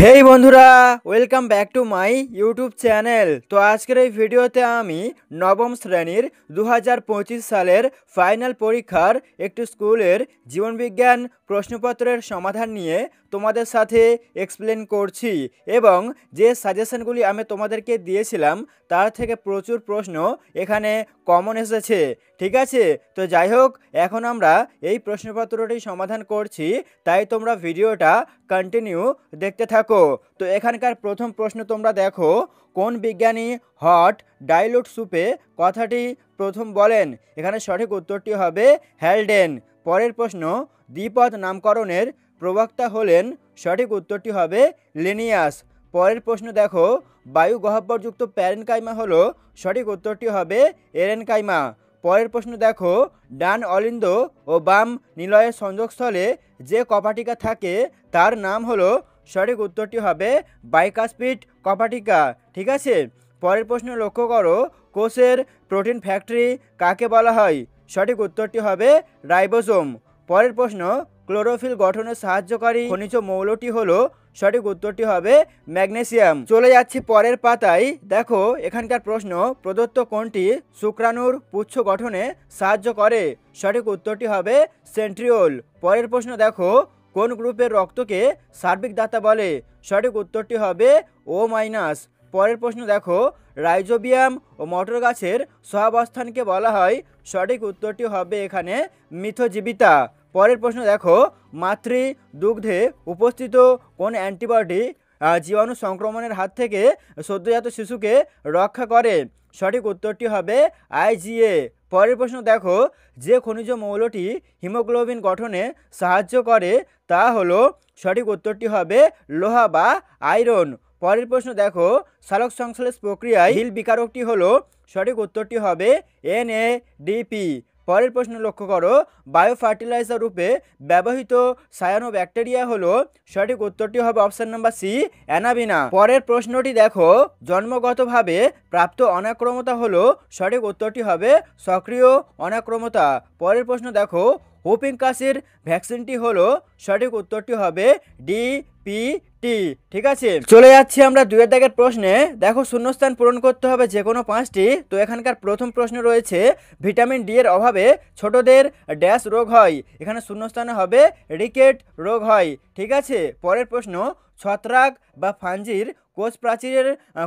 হেই বন্ধুরা, welcome back to my YouTube channel. তো আজকের এই ভিডিওতে আমি নবম শ্রেণীর 2025 সালের ফাইনাল পরীক্ষার একটি স্কুলের জীবনবিজ্ঞান প্রশ্নপত্রের সমাধান নিয়ে তোমাদের সাথে এক্সপ্লেন করছি এবং যে সাজেশনগুলি আমি তোমাদেরকে দিয়েছিলাম তার থেকে প্রচুর প্রশ্ন এখানে কমন এসেছে। ঠিক আছে, তো যাই হোক, এখন আমরা এই প্রশ্নপত্রটি সমাধান করছি, তাই তোমরা ভিডিওটা কন্টিনিউ দেখতে থাকো। তো এখানকার প্রথম প্রশ্ন তোমরা দেখো, কোন বিজ্ঞানী হট ডাইলুট সুপে কথাটি প্রথম বলেন? এখানে সঠিক উত্তরটি হবে হ্যালডেন। পরের প্রশ্ন, দ্বিপদ নামকরণের প্রবক্তা হলেন? সঠিক উত্তরটি হবে লিনিয়াস। পরের প্রশ্ন দেখো, বায়ু গহ্বরযুক্ত প্যারেনকাইমা হলো? সঠিক উত্তরটি হবে এরেনকাইমা। পরের প্রশ্ন দেখো, ডান অলিন্দ ও বাম নিলয়ের সংযোগস্থলে যে কপাটিকা থাকে তার নাম হলো? সঠিক উত্তরটি হবে বাইকাসপিড কপাটিকা। ঠিক আছে, পরের প্রশ্ন লক্ষ্য করো, কোষের প্রোটিন ফ্যাক্টরি কাকে বলা হয়? সঠিক উত্তরটি হবে রাইবোসোম। পরের প্রশ্ন, ক্লোরোফিল গঠনে সাহায্যকারী খনিজ মৌলটি হলো? সঠিক উত্তরটি হবে ম্যাগনেসিয়াম। চলে যাচ্ছি পরের পাতায়। দেখো এখানকার প্রশ্ন, প্রদত্ত কোনটি শুক্রাণুর পুচ্ছ গঠনে সাহায্য করে? সঠিক উত্তরটি হবে সেন্ট্রিওল। পরের প্রশ্ন দেখো, কোন গ্রুপের রক্তকে সার্বিক দাতা বলে? সঠিক উত্তরটি হবে ও মাইনাস। পরের প্রশ্ন দেখো, রাইজোবিয়াম ও মটর গাছের সহাবস্থানকে বলা হয়? সঠিক উত্তরটি হবে এখানে মিথজীবিতা। পরের প্রশ্ন দেখো, মাতৃ দুগ্ধে উপস্থিত কোন অ্যান্টিবডি জীবাণু সংক্রমণের হাত থেকে সদ্যজাত শিশুকে রক্ষা করে? সঠিক উত্তরটি হবে আইজিএ। পরের প্রশ্ন দেখো, যে খনিজ মৌলটি হিমোগ্লোবিন গঠনে সাহায্য করে তা হলো? সঠিক উত্তরটি হবে লোহা বা আয়রন। পরের প্রশ্ন দেখো, সালোক সংশ্লেষ প্রক্রিয়ায় হিল বিকারকটি হলো? সঠিক উত্তরটি হবে এনএডিপি। পরের প্রশ্ন লক্ষ্য করো, বায়ো ফার্টিলাইজার রূপে ব্যবহৃত সায়ানো ব্যাকটেরিয়া হলো? সঠিক উত্তরটি হবে অপশন নাম্বার সি, অ্যানাবিনা। পরের প্রশ্নটি দেখো, জন্মগতভাবে প্রাপ্ত অনাক্রমতা হলো? সঠিক উত্তরটি হবে সক্রিয় অনাক্রমতা। পরের প্রশ্ন দেখো, হুপিং কাশির ভ্যাকসিনটি হলো? সঠিক উত্তরটি হবে ডিপিটি। ঠিক আছে, চলে যাচ্ছি আমরা দুয়ের দাগের প্রশ্নে। দেখো শূন্যস্থান পূরণ করতে হবে যে কোনো 5টি। তো এখানকার প্রথম প্রশ্ন রয়েছে, ভিটামিন ডি এর অভাবে ছোটদের ড্যাশ রোগ হয়? এখানে শূন্যস্থানে হবে রিকেট রোগ হয়। ঠিক আছে, পরের প্রশ্ন, ছত্রাক বা ফাঞ্জির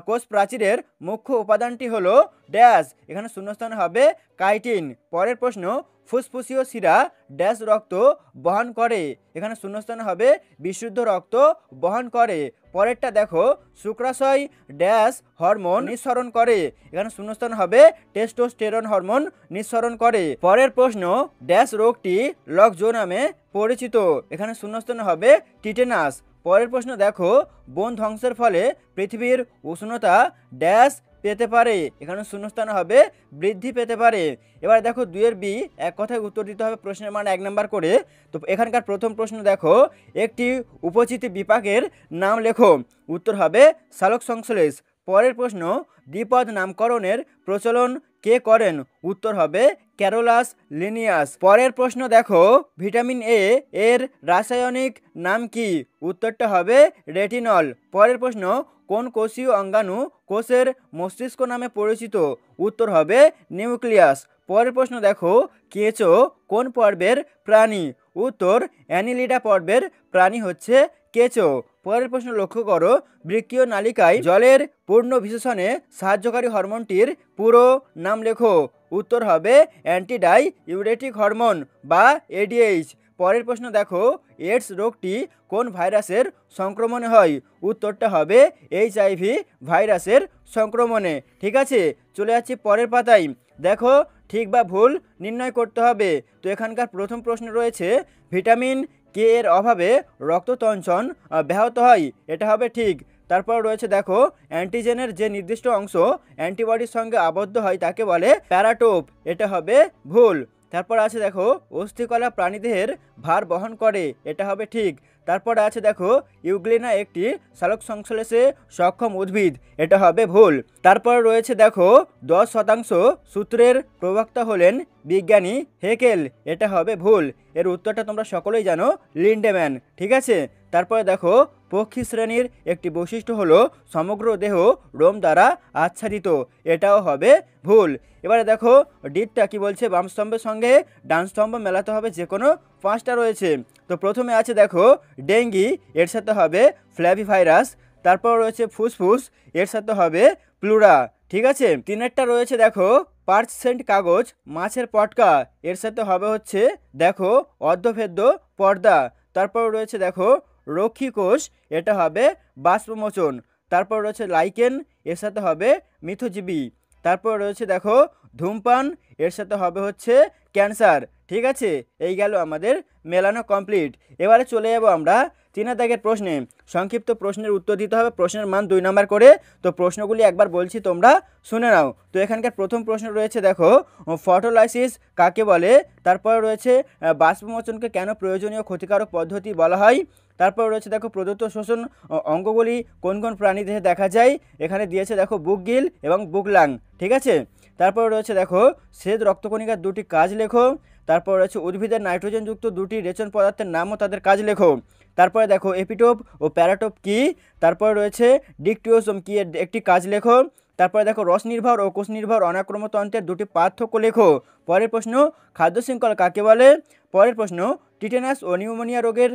কোষ প্রাচীরের মুখ্য উপাদানটি হলো? ড্যাশ। এখানে শূন্যস্থানে হবে কাইটিন। পরের প্রশ্ন, ফুসফুসীয় শিরা ড্যাশ রক্ত বহন করে? এখানে শূন্যস্থানে হবে বিশুদ্ধ রক্ত বহন করে। পরেরটা দেখো, শুক্রাশয় ড্যাশ হরমোন নিঃসরণ করে? এখানে শূন্যস্থান হবে টেস্টোস্টেরন হরমোন নিঃসরণ করে। পরের প্রশ্ন, ড্যাশ রোগটি লক জো নামে পরিচিত? এখানে শূন্যস্থানে হবে টিটেনাস। পরের প্রশ্ন দেখো, বন ধ্বংসের ফলে পৃথিবীর উষ্ণতা ড্যাশ পেতে পারে? এখানে শূন্যস্থানে হবে বৃদ্ধি পেতে পারে। এবার দেখো দুইয়ের বি, এক কথায় উত্তর দিতে হবে প্রশ্নের মান 1 নাম্বার করে। তো এখানকার প্রথম প্রশ্ন দেখো, একটি উপচিতি বিপাকের নাম লেখো? উত্তর হবে সালোক সংশ্লেষ। পরের প্রশ্ন, দ্বিপদ নামকরণের প্রচলন কে করেন? উত্তর হবে ক্যারোলাস লিনিয়াস। পরের প্রশ্ন দেখো, ভিটামিন এ এর রাসায়নিক নাম কি? উত্তরটা হবে রেটিনল। পরের প্রশ্ন, কোন কোষীয় অঙ্গাণু কোষের মস্তিষ্ক নামে পরিচিত? উত্তর হবে নিউক্লিয়াস। পরের প্রশ্ন দেখো, কেঁচো কোন পর্বের প্রাণী? উত্তর অ্যানিলিডা পর্বের প্রাণী হচ্ছে কেঁচো। পরের প্রশ্ন লক্ষ্য করো, বৃক্কীয় নালিকায় জলের পূর্ণ বিশেষণে সাহায্যকারী হরমোনটির পুরো নাম লেখো? উত্তর হবে অ্যান্টিডাই ইউরেটিক হরমোন বা এডিএইচ। পরের প্রশ্ন দেখো, এইডস রোগটি কোন ভাইরাসের সংক্রমণে হয়? উত্তরটা হবে এইচআইভি ভাইরাসের সংক্রমণে। ঠিক আছে, চলে যাচ্ছি পরের পাতায়। দেখো ঠিক বা ভুল নির্ণয় করতে হবে। তো এখানকার প্রথম প্রশ্ন রয়েছে, ভিটামিন কে এর অভাবে রক্ততঞ্চন ব্যাহত হয়? এটা হবে ঠিক। তারপর রয়েছে দেখো, অ্যান্টিজেনের যে নির্দিষ্ট অংশ অ্যান্টিবডির সঙ্গে আবদ্ধ হয় তাকে বলে প্যারাটোপ? এটা হবে ভুল। তারপর আছে দেখো, অস্থিকলা প্রাণীদেহের ভার বহন করে? এটা হবে ঠিক। তারপরে আছে দেখো, ইউগ্লিনা একটি সালোক সংশ্লেষে সক্ষম উদ্ভিদ? এটা হবে ভুল। তারপর রয়েছে দেখো, 10% সূত্রের প্রবক্তা হলেন বিজ্ঞানী হেকেল? এটা হবে ভুল। এর উত্তরটা তোমরা সকলেই জানো, লিন্ডেম্যান। ঠিক আছে, তারপরে দেখো পক্ষী শ্রেণীর একটি বৈশিষ্ট্য হলো সমগ্র দেহ রোম দ্বারা আচ্ছাদিত, এটাও হবে ভুল। এবারে দেখো ডিটটা কি বলছে, বাম স্তম্ভের সঙ্গে ডান স্তম্ভ মেলাতে হবে, যে কোনো 5টা রয়েছে। তো প্রথমে আছে দেখো ডেঙ্গি, এর সাথে হবে ফ্ল্যাভিভাইরাস। তারপর রয়েছে ফুসফুস, এর সাথে হবে প্লুরা। ঠিক আছে, 3টা রয়েছে দেখো পার্চেন্ট কাগজ, মাছের পটকা, এর সাথে হবে হচ্ছে দেখো অর্ধভেদ্য পর্দা। তারপর রয়েছে দেখো রক্ষী কোষ, এটা হবে বাষ্পমোচন। তারপর রয়েছে লাইকেন, এর সাথে হবে মিথজীবী। তারপর রয়েছে দেখো ধূমপান, এর সাথে হবে হচ্ছে ক্যান্সার। ঠিক আছে, এই গেল আমাদের মেলানো কমপ্লিট। এবারে চলে যাবো আমরা 3 দাগের প্রশ্নে। সংক্ষিপ্ত প্রশ্নের উত্তর দিতে হবে, প্রশ্নের মান 2 নাম্বার করে। তো প্রশ্নগুলি একবার বলছি, তোমরা শুনে নাও। তো এখানকার প্রথম প্রশ্ন রয়েছে দেখো ফটোলাইসিস কাকে বলে। তারপর রয়েছে বাষ্পমোচনকে কেন প্রয়োজনীয় ক্ষতিকারক পদ্ধতি বলা হয়। তারপর রয়েছে দেখো প্রদত্ত শোষণ অঙ্গগুলি কোন কোন প্রাণী দেহে দেখা যায়। এখানে দিয়েছে দেখো বুকগিল এবং বুকলাং। ঠিক আছে, তারপর রয়েছে দেখো শ্বেত রক্তকণিকার 2টি কাজ লেখো। তারপর রয়েছে উদ্ভিদের নাইট্রোজেনযুক্ত 2টি রেচন পদার্থের নাম ও তাদের কাজ লেখো। তারপরে দেখো এপিটোপ ও প্যারাটোপ কি। তারপর রয়েছে ডিকটিওসোম কি, এর একটি কাজ লেখো। তারপরে দেখো রস নির্ভর ও কোষ নির্ভর অনাক্রমতন্ত্রের 2টি পার্থক্য লেখো। পরের প্রশ্ন খাদ্য শৃঙ্খলা কাকে বলে। পরের প্রশ্ন টিটেনাস ও নিউমোনিয়া রোগের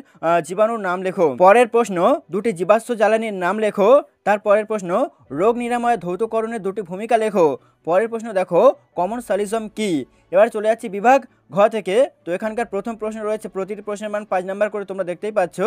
জীবাণুর নাম লেখো। পরের প্রশ্ন 2টি জীবাশ্ম জ্বালানির নাম লেখো। তারপরের প্রশ্ন রোগ নিরাময়ে ধৌতকরণের 2টি ভূমিকা লেখো। পরের প্রশ্ন দেখো কমনসালিজম কি। এবার চলে যাচ্ছি বিভাগ ঘ থেকে। তো এখানকার প্রথম প্রশ্ন রয়েছে, প্রতিটি প্রশ্নের মান 5 নাম্বার করে, তোমরা দেখতেই পাচ্ছ।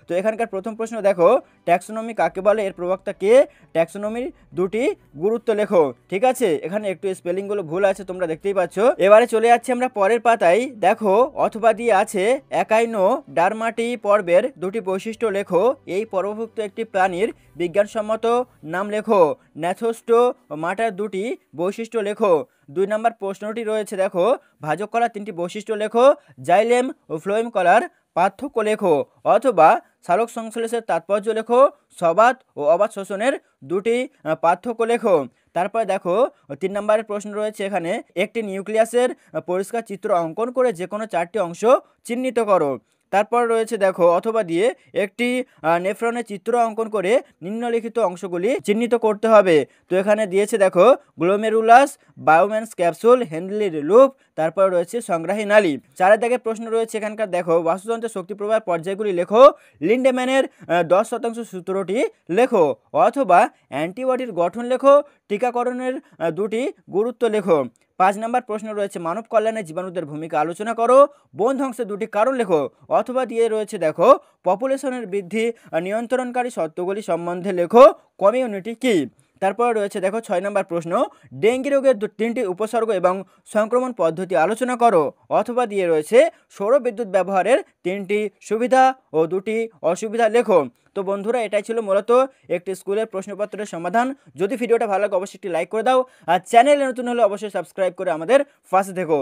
তো এখানকার প্রথম প্রশ্ন দেখো ট্যাক্সোনমি কাকে বলে, এর প্রবক্তা কে, ট্যাক্সোনমির 2টি গুরুত্ব লেখো। ঠিক আছে, এখানে একটু স্পেলিংগুলো ভুল আছে, তোমরা দেখতেই পাচ্ছ। এবারে চলে যাচ্ছি আমরা পরের পাতায়। দেখো অথবা দিয়ে আছে একাইনো ডারমাটি পর্বের 2টি বৈশিষ্ট্য লেখো। এই পর্বভুক্ত একটি প্রাণীর বিজ্ঞানসম্মত নাম লেখো। ন্যাথোস্টো মাটার 2টি বৈশিষ্ট্য লেখো। 2 নম্বর প্রশ্নটি রয়েছে দেখো ভাজক কলার 3টি বৈশিষ্ট্য লেখো। জাইলেম ও ফ্লোয়েম কলার পার্থক্য লেখো। অথবা সালোক সংশ্লেষের তাৎপর্য লেখো। সবাত ও অবাত শোষণের 2টি পার্থক্য লেখো। তারপরে দেখো 3 নম্বরের প্রশ্ন রয়েছে, এখানে একটি নিউক্লিয়াসের পরিষ্কার চিত্র অঙ্কন করে যে কোনো 4টি অংশ চিহ্নিত করো। তারপর রয়েছে দেখো অথবা দিয়ে একটি নেফ্রনের চিত্র অঙ্কন করে নিম্নলিখিত অংশগুলি চিহ্নিত করতে হবে। তো এখানে দিয়েছে দেখো গ্লোমেরুলাস, বায়োমেন্স ক্যাপসুল, হেনলির লুপ, তারপর রয়েছে সংগ্রাহী নালী। 4 দাগের প্রশ্ন রয়েছে, এখানকার দেখো বাস্তুতন্ত্রের শক্তি প্রবাহ পর্যায়গুলি লেখো। লিন্ডেম্যানের 10% সূত্রটি লেখো। অথবা অ্যান্টিবডির গঠন লেখো। টিকাকরণের 2টি গুরুত্ব লেখো। 5 নম্বর প্রশ্ন রয়েছে মানব কল্যাণে জীবাণুদের ভূমিকা আলোচনা করো। বন ধ্বংসের 2টি কারণ লেখো। অথবা দিয়ে রয়েছে দেখো পপুলেশনের বৃদ্ধি নিয়ন্ত্রণকারী সত্যগুলি সম্বন্ধে লেখো। কমিউনিটি কি। তারপর রয়েছে দেখো 6 নম্বর প্রশ্ন ডেঙ্গি রোগের 3টি উপসর্গ এবং সংক্রমণ পদ্ধতি আলোচনা করো। অথবা দিয়ে রয়েছে সৌর বিদ্যুৎ ব্যবহারের 3টি সুবিধা ও 2টি অসুবিধা লেখো। তো বন্ধুরা, এটাই ছিল মূলত একটি স্কুলের প্রশ্নপত্রের সমাধান। যদি ভিডিওটা ভালো লাগে অবশ্যই একটি লাইক করে দাও, আর চ্যানেলে নতুন হলে অবশ্যই সাবস্ক্রাইব করে আমাদের পাশে থেকো।